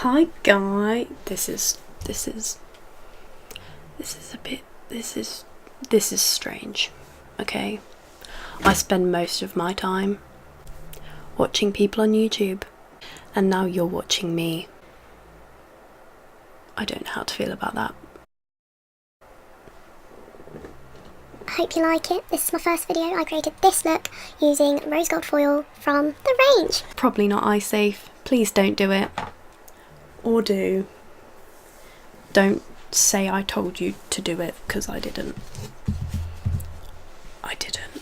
Hi guy, this is strange, okay? I spend most of my time watching people on YouTube, and now you're watching me. I don't know how to feel about that. I hope you like it. This is my first video. I created this look using rose gold foil from the range. Probably not eye safe. Please don't do it. Or do. Don't say I told you to do it, because I didn't. I didn't.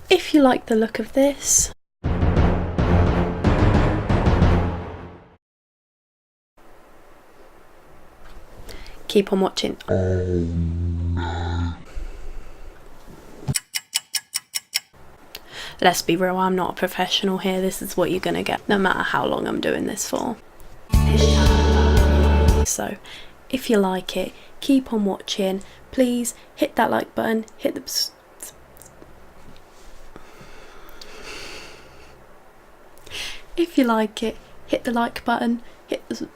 If you like the look of this, keep on watching. Let's be real, I'm not a professional here. This is what you're gonna get, no matter how long I'm doing this for. So, if you like it, keep on watching. Please hit that like button, hit the... If you like it, hit the like button, hit the...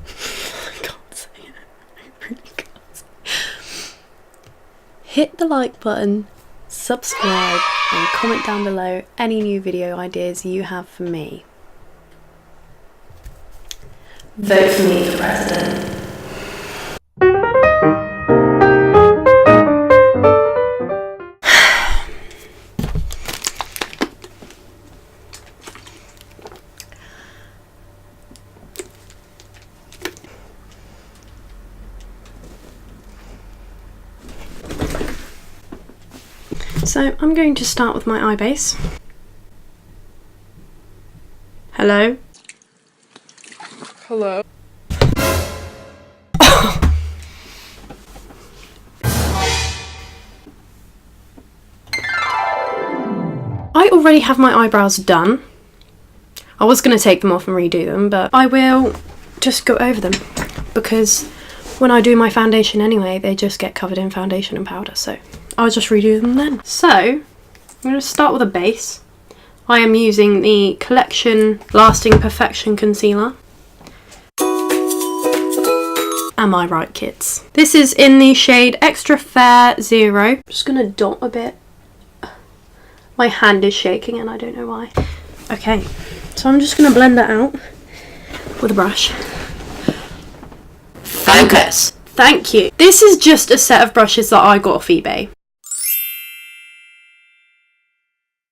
I can't say it. I really can't say it. Hit the like button, subscribe, and comment down below any new video ideas you have for me. Vote for me for president. So I'm going to start with my eye base. Hello? Hello? I already have my eyebrows done. I was going to take them off and redo them, but I will just go over them because when I do my foundation anyway, they just get covered in foundation and powder, so I'll just redo them then. So, I'm going to start with a base. I am using the Collection Lasting Perfection Concealer. Am I right, kids? This is in the shade Extra Fair 0. I'm just going to dot a bit. My hand is shaking and I don't know why. Okay, so I'm just going to blend that out with a brush. Focus! Thank you. This is just a set of brushes that I got off eBay.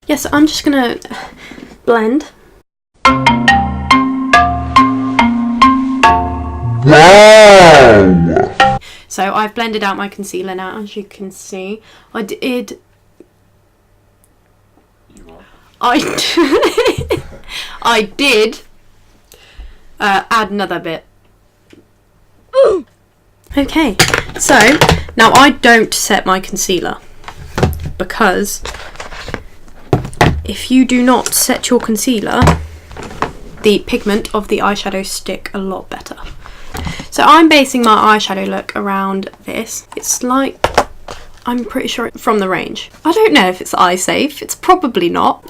Yes, I'm just going to blend. Wow! So I've blended out my concealer now, as you can see. I did add another bit. Okay, so now I don't set my concealer because if you do not set your concealer, the pigment of the eyeshadow stick a lot better. So I'm basing my eyeshadow look around this. It's like, I'm pretty sure it's from the range. I don't know if it's eye safe. It's probably not.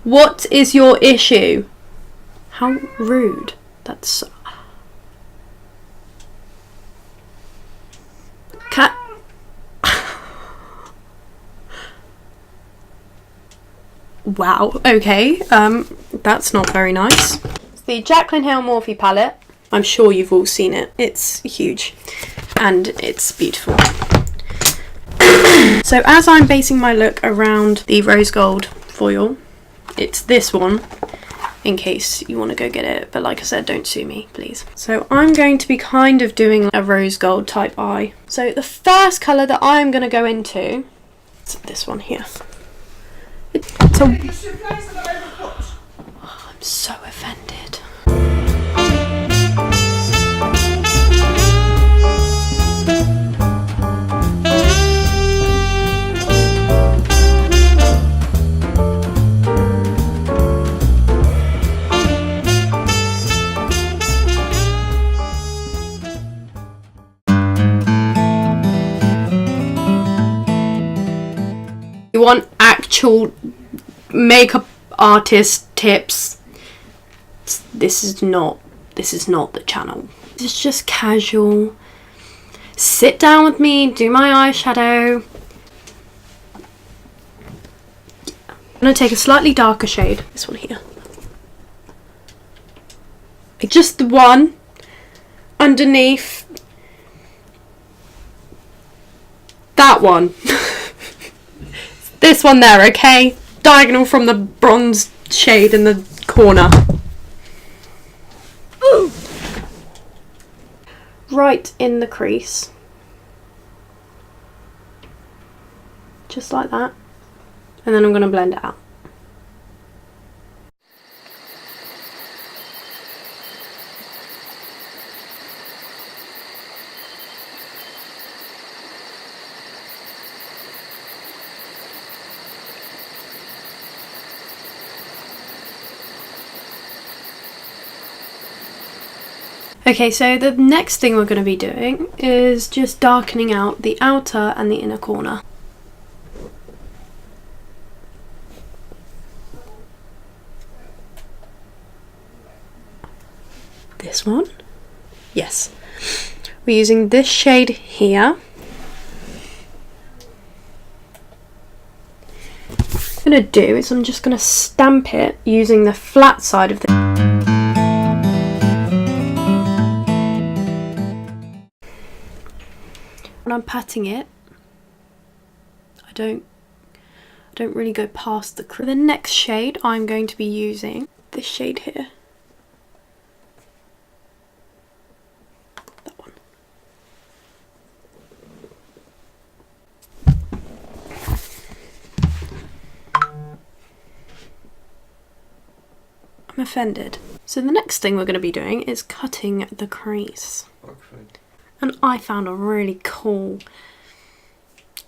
What is your issue? How rude. That's so... Cat. Wow, okay. That's not very nice. It's the Jaclyn Morphe palette. I'm sure you've all seen it. It's huge and it's beautiful. So as I'm basing my look around the rose gold foil, it's this one in case you want to go get it, but like I said, don't sue me, please. So I'm going to be kind of doing a rose gold type eye. So the first colour that I'm going to go into is this one here. I'm so offended. You want actual makeup artist tips, This is not the channel. It's just casual. Sit down with me, do my eyeshadow. I'm gonna take a slightly darker shade, this one here. Just the one underneath that one. This one there, okay? Diagonal from the bronze shade in the corner. Ooh. Right in the crease. Just like that. And then I'm going to blend it out. Okay, so the next thing we're going to be doing is just darkening out the outer and the inner corner. This one? Yes. We're using this shade here. What I'm going to do is I'm just going to stamp it using the flat side of the... When I'm patting it, I don't really go past the crease. For the next shade, I'm going to be using this shade here. That one. I'm offended. So the next thing we're going to be doing is cutting the crease. Okay. And I found a really cool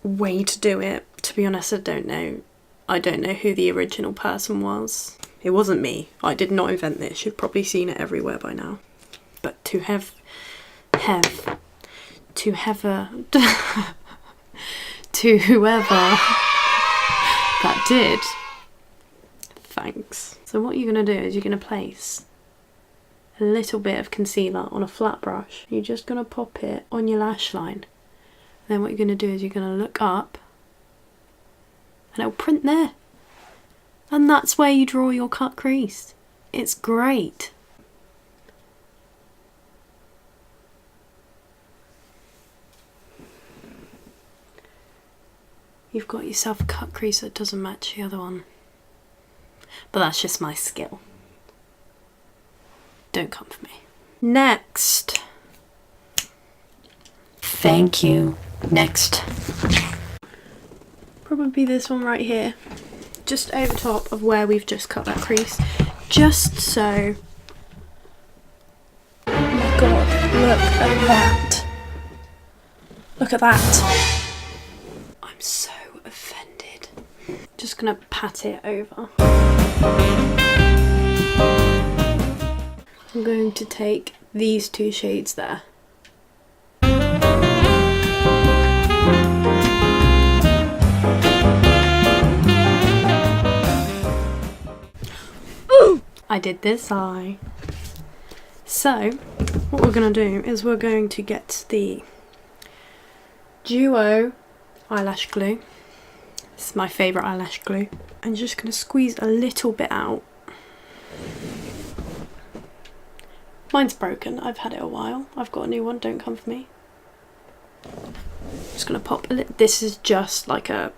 way to do it. To be honest, I don't know who the original person was. It wasn't me. I did not invent this. You've probably seen it everywhere by now. But to whoever that did, thanks. So what you're going to do is you're going to place a little bit of concealer on a flat brush. You're just going to pop it on your lash line. Then what you're going to do is you're going to look up and it'll print there. And that's where you draw your cut crease. It's great. You've got yourself a cut crease that doesn't match the other one. But that's just my skill. Don't come for me. Next. Thank you. Next. Probably this one right here. Just over top of where we've just cut that crease. Just so. Oh my god, look at that. Look at that. I'm so offended. Just gonna pat it over. I'm going to take these two shades there. Ooh! I did this eye. So, what we're going to do is we're going to get the Duo eyelash glue. This is my favourite eyelash glue. I'm just going to squeeze a little bit out. Mine's broken, I've had it a while. I've got a new one, don't come for me. Just gonna pop a little, this is just like a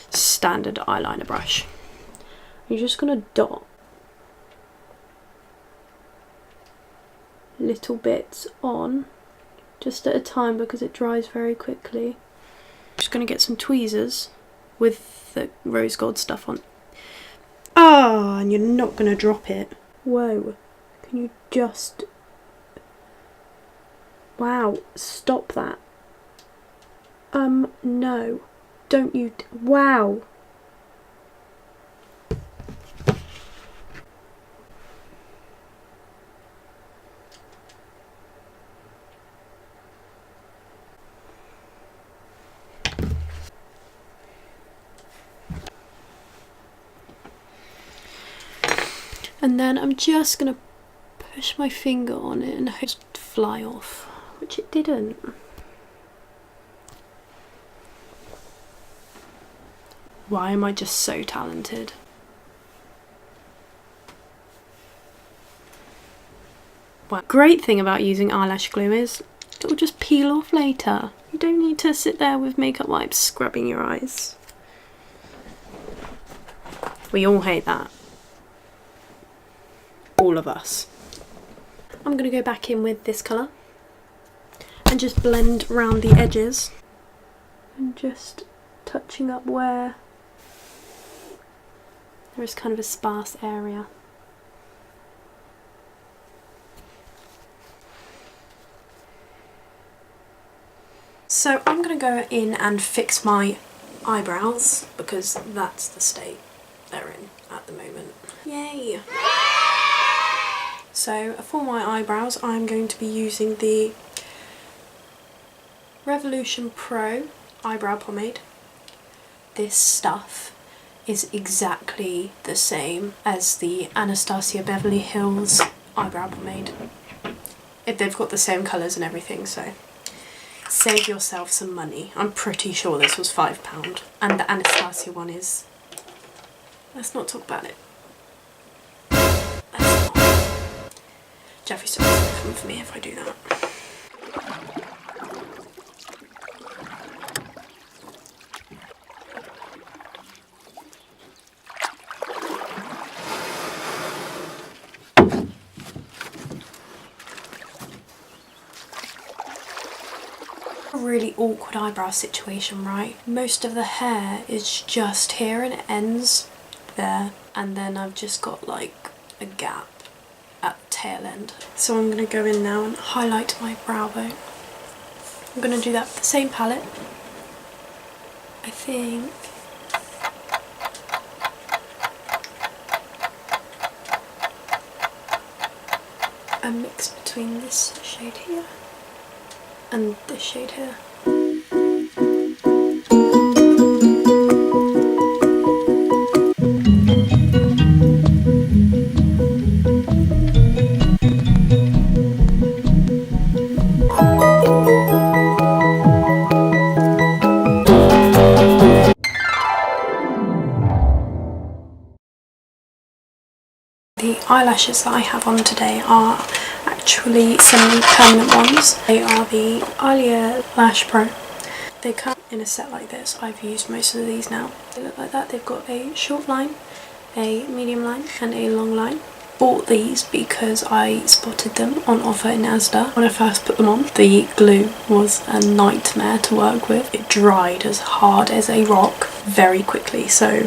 standard eyeliner brush. You're just gonna dot little bits on, just at a time because it dries very quickly. Just gonna get some tweezers with the rose gold stuff on. Ah, and you're not gonna drop it. Whoa. Can you just... Wow, stop that. No. Don't you... Wow. And then I'm just gonna push my finger on it and just fly off, which it didn't. Why am I just so talented? Well, great thing about using eyelash glue is it will just peel off later. You don't need to sit there with makeup wipes scrubbing your eyes. We all hate that. All of us. I'm going to go back in with this colour and just blend around the edges and just touching up where there is kind of a sparse area. So I'm going to go in and fix my eyebrows because that's the state they're in at the moment. Yay! So for my eyebrows I'm going to be using the Revolution Pro eyebrow pomade. This stuff is exactly the same as the Anastasia Beverly Hills eyebrow pomade. They've got the same colours and everything, so save yourself some money. I'm pretty sure this was £5 and the Anastasia one is... Let's not talk about it. Let's not. Jeffree still doesn't come for me if I do that. Really awkward eyebrow situation, right? Most of the hair is just here and it ends there, and then I've just got like a gap at the tail end. So I'm going to go in now and highlight my brow bone. I'm going to do that with the same palette. I think a mix between this shade here and this shade here. The eyelashes that I have on today are actually semi-permanent ones. They are the Eylure Lash Pro. They come in a set like this. I've used most of these now. They look like that. They've got a short line, a medium line and a long line. Bought these because I spotted them on offer in Asda. When I first put them on, the glue was a nightmare to work with. It dried as hard as a rock very quickly, so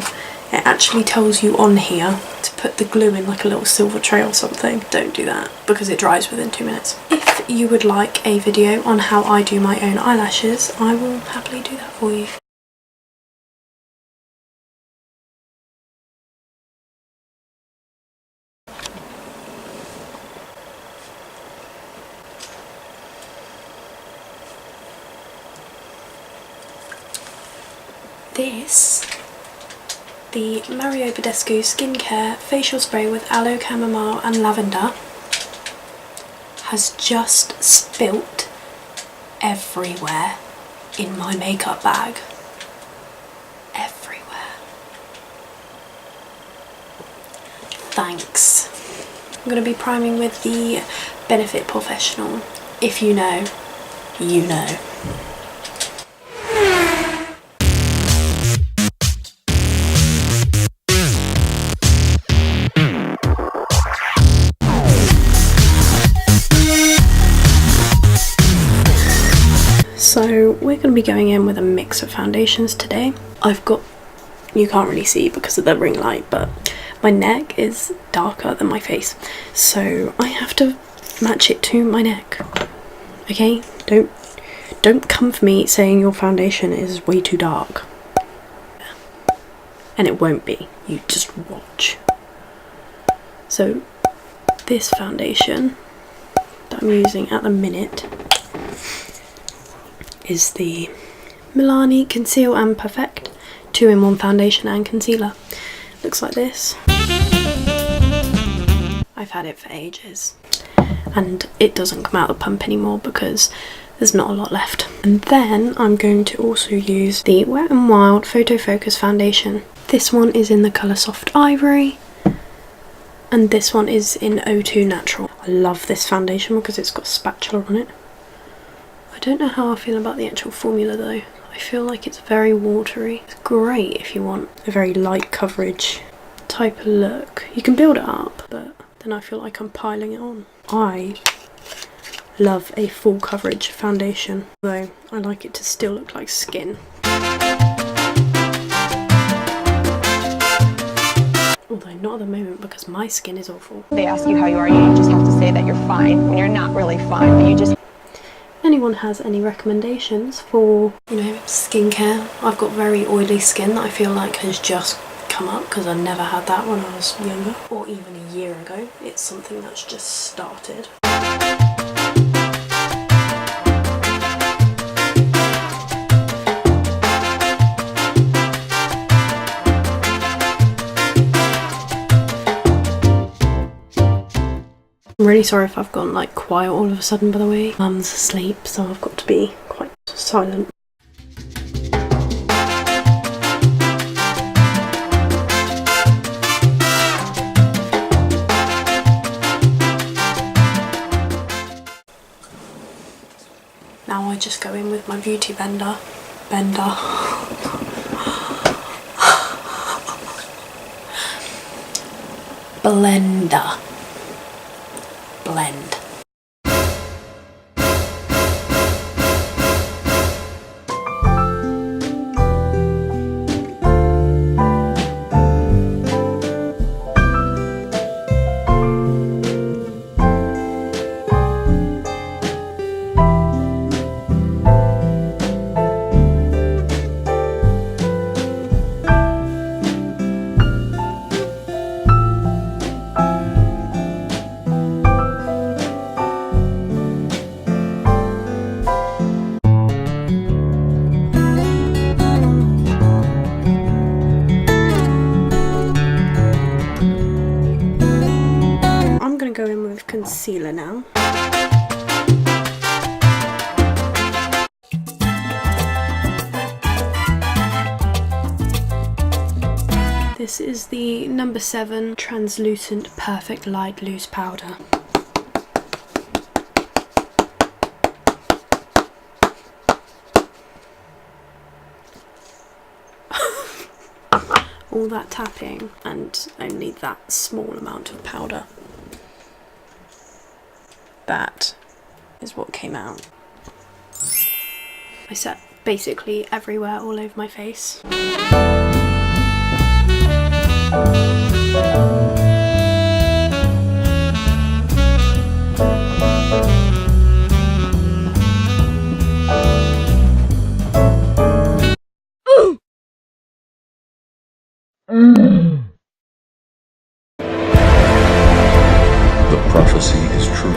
it actually tells you on here to put the glue in like a little silver tray or something. Don't do that because it dries within 2 minutes. If you would like a video on how I do my own eyelashes, I will happily do that for you. This, the Mario Badescau Skincare Facial Spray with Aloe, Chamomile and Lavender, has just spilt everywhere in my makeup bag. Everywhere. Thanks. I'm going to be priming with the Benefit PoreFessional. If you know, you know. So we're going to be going in with a mix of foundations today. I've got, you can't really see because of the ring light, but my neck is darker than my face, so I have to match it to my neck. Okay, don't come for me saying your foundation is way too dark, and it won't be. You just watch. So this foundation that I'm using at the minute is the Milani Conceal and Perfect 2-in-1 foundation and concealer. Looks like this. I've had it for ages. and it doesn't come out of the pump anymore because there's not a lot left. And then I'm going to also use the WetnWild Photofocus foundation. This one is in the colour Soft Ivory, and this one is in O2 Natural. I love this foundation because it's got a spatula on it. I don't know how I feel about the actual formula though. I feel like it's very watery. It's great if you want a very light coverage type of look. You can build it up, but then I feel like I'm piling it on. I love a full coverage foundation, though I like it to still look like skin. Although not at the moment because my skin is awful. They ask you how you are, you just have to say that you're fine when you're not really fine, but you just... Anyone has any recommendations for, you know, skincare? I've got very oily skin that I feel like has just come up because I never had that when I was younger, or even a year ago. It's something that's just started. I'm really sorry if I've gone like quiet all of a sudden, by the way. Mum's asleep, so I've got to be quite silent. Now I just go in with my beauty blender. Blender. Blend. Go in with concealer now. This is the number 7 translucent perfect light loose powder. All that tapping and only that small amount of powder. That is what came out. I set basically everywhere all over my face. The prophecy is true.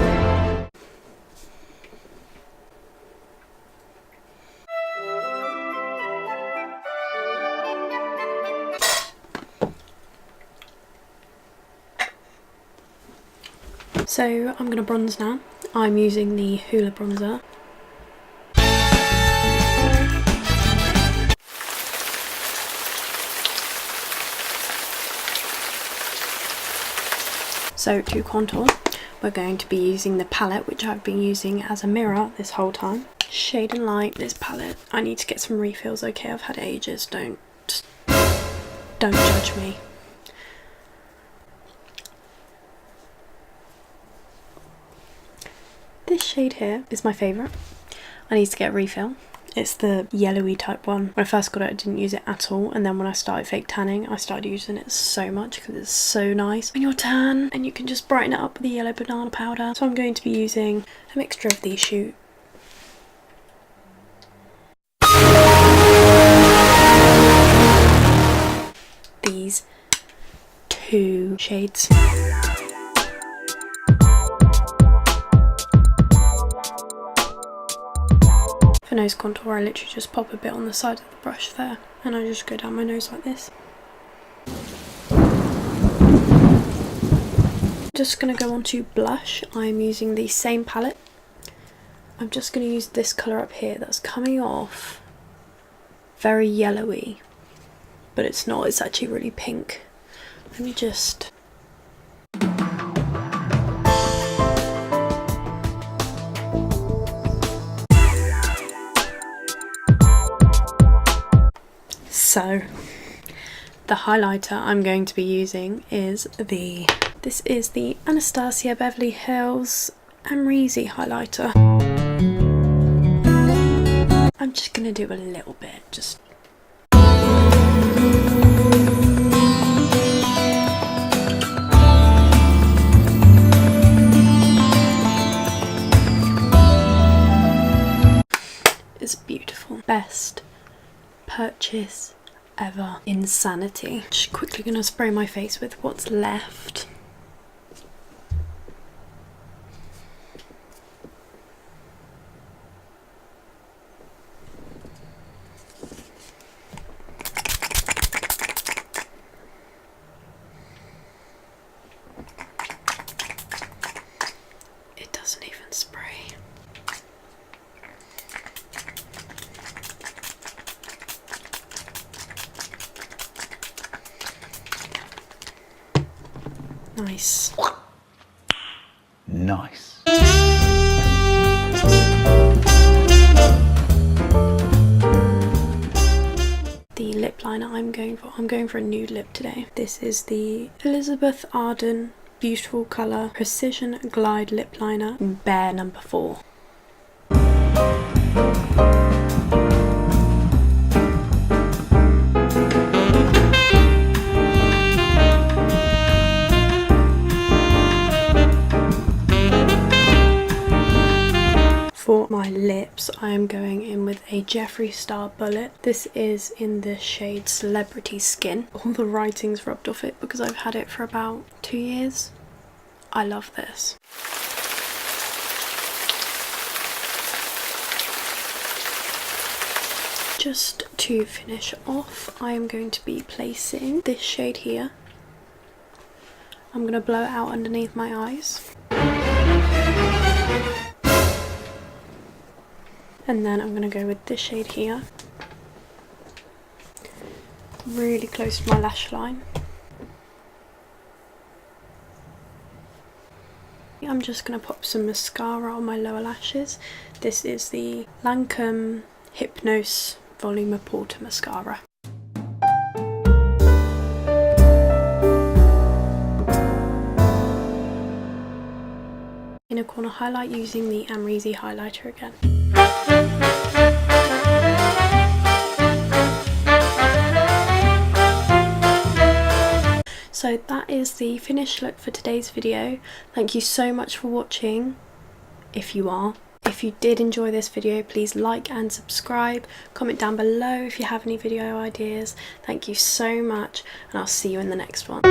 So I'm going to bronze now. I'm using the Hula bronzer. So to contour, we're going to be using the palette, which I've been using as a mirror this whole time. Shade and Light, this palette. I need to get some refills, okay? I've had ages, don't judge me. This shade here is my favourite. I need to get a refill. It's the yellowy type one. When I first got it, I didn't use it at all, and then when I started fake tanning, I started using it so much because it's so nice when you're tan and you can just brighten it up with the yellow banana powder. So I'm going to be using a mixture of these two shades. For nose contour, I literally just pop a bit on the side of the brush there, and I just go down my nose like this. Just going to go on to blush. I'm using the same palette. I'm just going to use this colour up here that's coming off very yellowy, but it's not, it's actually really pink. Let me just... So, the highlighter I'm going to be using is this is the Anastasia Beverly Hills Amrezy highlighter. I'm just going to do a little bit, just... It's beautiful. Best purchase ever. Insanity. Just quickly gonna spray my face with what's left. It doesn't even spray. Nice. Nice. The lip liner I'm going for a nude lip today. This is the Elizebeth Arden Beautiful Colour Precision Glide Lip Liner, Bare number 4. For my lips, I am going in with a Jeffree Star Bullet. This is in the shade Celebrity Skin. All the writing's rubbed off it because I've had it for about 2 years. I love this. Just to finish off, I am going to be placing this shade here. I'm going to blow it out underneath my eyes. And then I'm going to go with this shade here, really close to my lash line. I'm just going to pop some mascara on my lower lashes. This is the Lancome Hypnose Volume Porter Mascara. Inner corner highlight using the Amrezy highlighter again. So that is the finished look for today's video. Thank you so much for watching, if you are. If you did enjoy this video, please like and subscribe. Comment down below if you have any video ideas. Thank you so much, and I'll see you in the next one.